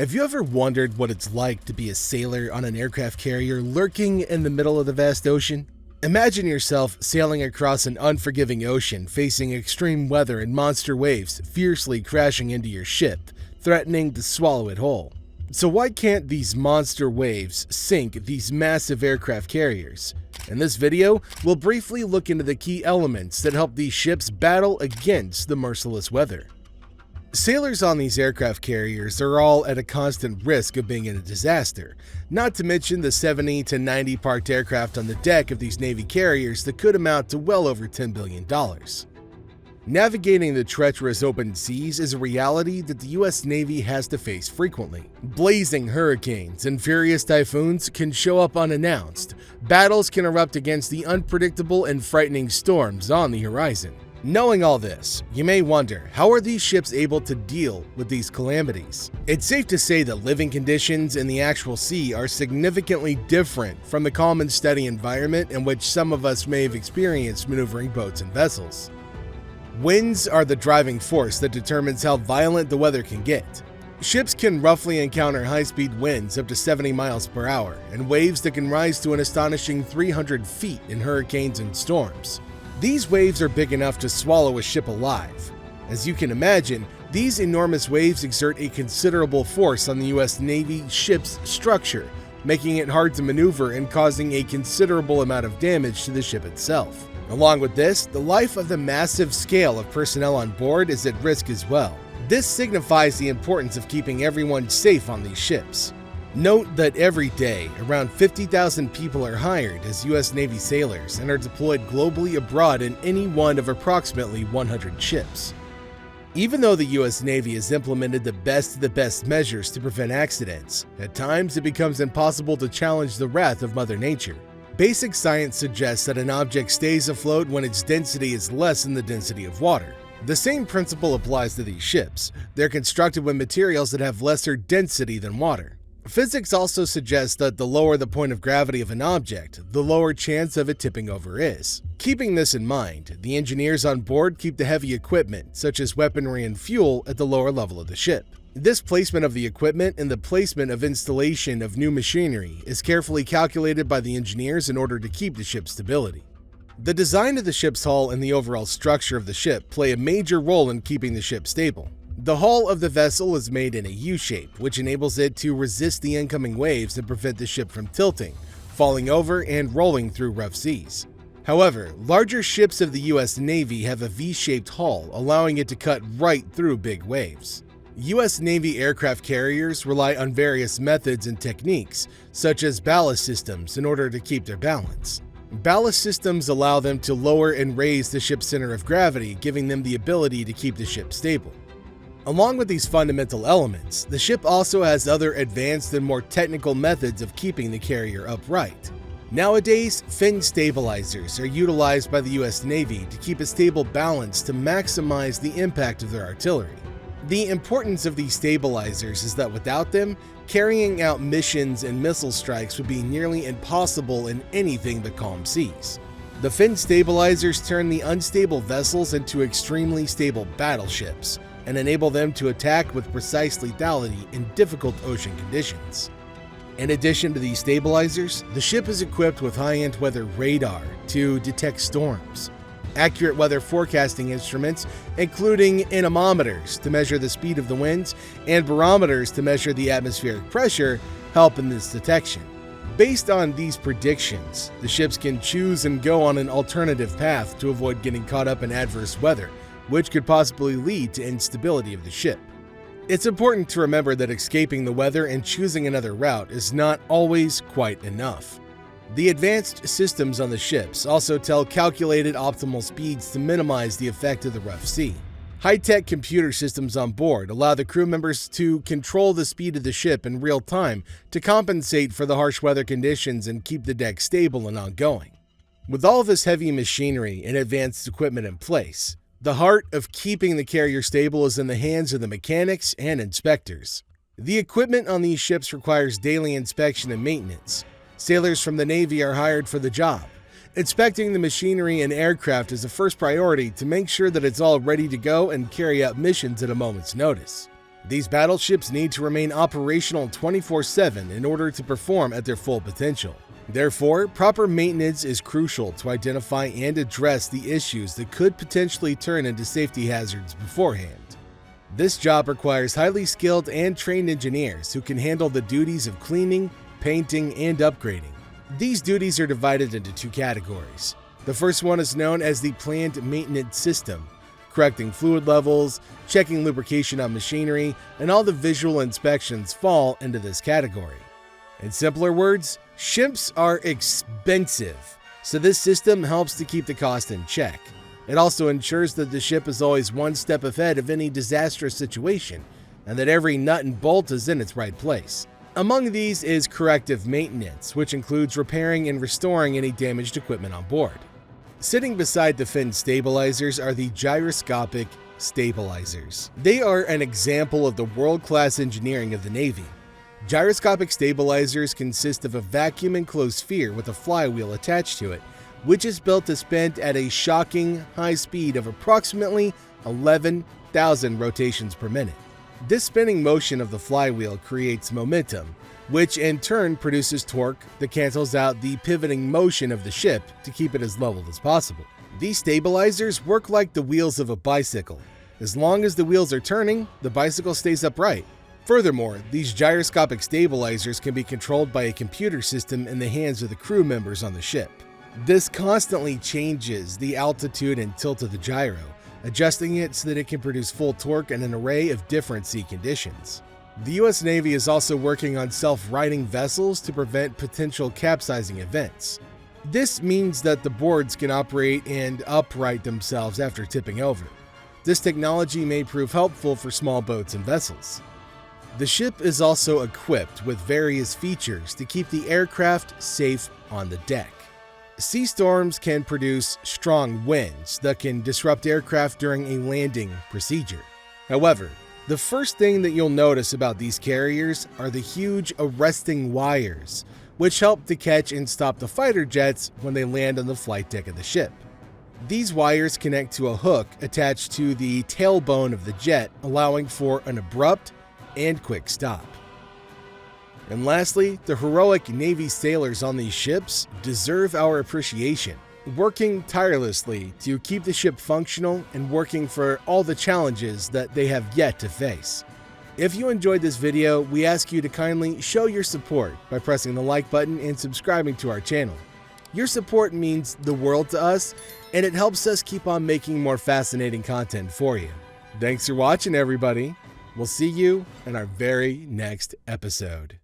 Have you ever wondered what it's like to be a sailor on an aircraft carrier lurking in the middle of the vast ocean? Imagine yourself sailing across an unforgiving ocean, facing extreme weather and monster waves fiercely crashing into your ship, threatening to swallow it whole. So why can't these monster waves sink these massive aircraft carriers? In this video, we'll briefly look into the key elements that help these ships battle against the merciless weather. Sailors on these aircraft carriers are all at a constant risk of being in a disaster, not to mention the 70 to 90 parked aircraft on the deck of these Navy carriers that could amount to well over $10 billion. Navigating the treacherous open seas is a reality that the US Navy has to face frequently. Blazing hurricanes and furious typhoons can show up unannounced. Battles can erupt against the unpredictable and frightening storms on the horizon. Knowing all this, you may wonder, how are these ships able to deal with these calamities? It's safe to say that living conditions in the actual sea are significantly different from the calm and steady environment in which some of us may have experienced maneuvering boats and vessels. Winds are the driving force that determines how violent the weather can get. Ships can roughly encounter high-speed winds up to 70 miles per hour and waves that can rise to an astonishing 300 feet in hurricanes and storms. These waves are big enough to swallow a ship alive. As you can imagine, these enormous waves exert a considerable force on the US Navy ship's structure, making it hard to maneuver and causing a considerable amount of damage to the ship itself. Along with this, the life of the massive scale of personnel on board is at risk as well. This signifies the importance of keeping everyone safe on these ships. Note that every day, around 50,000 people are hired as US Navy sailors and are deployed globally abroad in any one of approximately 100 ships. Even though the US Navy has implemented the best of the best measures to prevent accidents, at times it becomes impossible to challenge the wrath of Mother Nature. Basic science suggests that an object stays afloat when its density is less than the density of water. The same principle applies to these ships. They're constructed with materials that have lesser density than water. Physics also suggests that the lower the point of gravity of an object, the lower chance of it tipping over is. Keeping this in mind, the engineers on board keep the heavy equipment, such as weaponry and fuel, at the lower level of the ship. This placement of the equipment and the placement of installation of new machinery is carefully calculated by the engineers in order to keep the ship's stability. The design of the ship's hull and the overall structure of the ship play a major role in keeping the ship stable. The hull of the vessel is made in a U-shape, which enables it to resist the incoming waves and prevent the ship from tilting, falling over, and rolling through rough seas. However, larger ships of the US Navy have a V-shaped hull, allowing it to cut right through big waves. US Navy aircraft carriers rely on various methods and techniques, such as ballast systems, in order to keep their balance. Ballast systems allow them to lower and raise the ship's center of gravity, giving them the ability to keep the ship stable. Along with these fundamental elements, the ship also has other advanced and more technical methods of keeping the carrier upright. Nowadays, fin stabilizers are utilized by the US Navy to keep a stable balance to maximize the impact of their artillery. The importance of these stabilizers is that without them, carrying out missions and missile strikes would be nearly impossible in anything but calm seas. The fin stabilizers turn the unstable vessels into extremely stable battleships and enable them to attack with precise lethality in difficult ocean conditions. In addition to these stabilizers, the ship is equipped with high-end weather radar to detect storms, accurate weather forecasting instruments, including anemometers to measure the speed of the winds, and barometers to measure the atmospheric pressure, help in this detection. Based on these predictions, the ships can choose and go on an alternative path to avoid getting caught up in adverse weather, which could possibly lead to instability of the ship. It's important to remember that escaping the weather and choosing another route is not always quite enough. The advanced systems on the ships also tell calculated optimal speeds to minimize the effect of the rough sea. High-tech computer systems on board allow the crew members to control the speed of the ship in real time to compensate for the harsh weather conditions and keep the deck stable and ongoing. With all this heavy machinery and advanced equipment in place, the heart of keeping the carrier stable is in the hands of the mechanics and inspectors. The equipment on these ships requires daily inspection and maintenance. Sailors from the Navy are hired for the job. Inspecting the machinery and aircraft is the first priority to make sure that it's all ready to go and carry out missions at a moment's notice. These battleships need to remain operational 24/7 in order to perform at their full potential. Therefore, proper maintenance is crucial to identify and address the issues that could potentially turn into safety hazards beforehand. This job requires highly skilled and trained engineers who can handle the duties of cleaning, painting, and upgrading. These duties are divided into two categories. The first one is known as the planned maintenance system, correcting fluid levels, checking lubrication on machinery, and all the visual inspections fall into this category. In simpler words, ships are expensive, so this system helps to keep the cost in check. It also ensures that the ship is always one step ahead of any disastrous situation, and that every nut and bolt is in its right place. Among these is corrective maintenance, which includes repairing and restoring any damaged equipment on board. Sitting beside the fin stabilizers are the gyroscopic stabilizers. They are an example of the world-class engineering of the Navy. Gyroscopic stabilizers consist of a vacuum-enclosed sphere with a flywheel attached to it, which is built to spin at a shocking high speed of approximately 11,000 rotations per minute. This spinning motion of the flywheel creates momentum, which in turn produces torque that cancels out the pivoting motion of the ship to keep it as level as possible. These stabilizers work like the wheels of a bicycle. As long as the wheels are turning, the bicycle stays upright. Furthermore, these gyroscopic stabilizers can be controlled by a computer system in the hands of the crew members on the ship. This constantly changes the altitude and tilt of the gyro, adjusting it so that it can produce full torque in an array of different sea conditions. The U.S. Navy is also working on self-righting vessels to prevent potential capsizing events. This means that the boards can operate and upright themselves after tipping over. This technology may prove helpful for small boats and vessels. The ship is also equipped with various features to keep the aircraft safe on the deck. Sea storms can produce strong winds that can disrupt aircraft during a landing procedure. However, the first thing that you'll notice about these carriers are the huge arresting wires, which help to catch and stop the fighter jets when they land on the flight deck of the ship. These wires connect to a hook attached to the tailbone of the jet, allowing for an abrupt and quick stop. And lastly, the heroic Navy sailors on these ships deserve our appreciation, working tirelessly to keep the ship functional and working for all the challenges that they have yet to face. If you enjoyed this video, we ask you to kindly show your support by pressing the like button and subscribing to our channel. Your support means the world to us, and it helps us keep on making more fascinating content for you. Thanks for watching, everybody. We'll see you in our very next episode.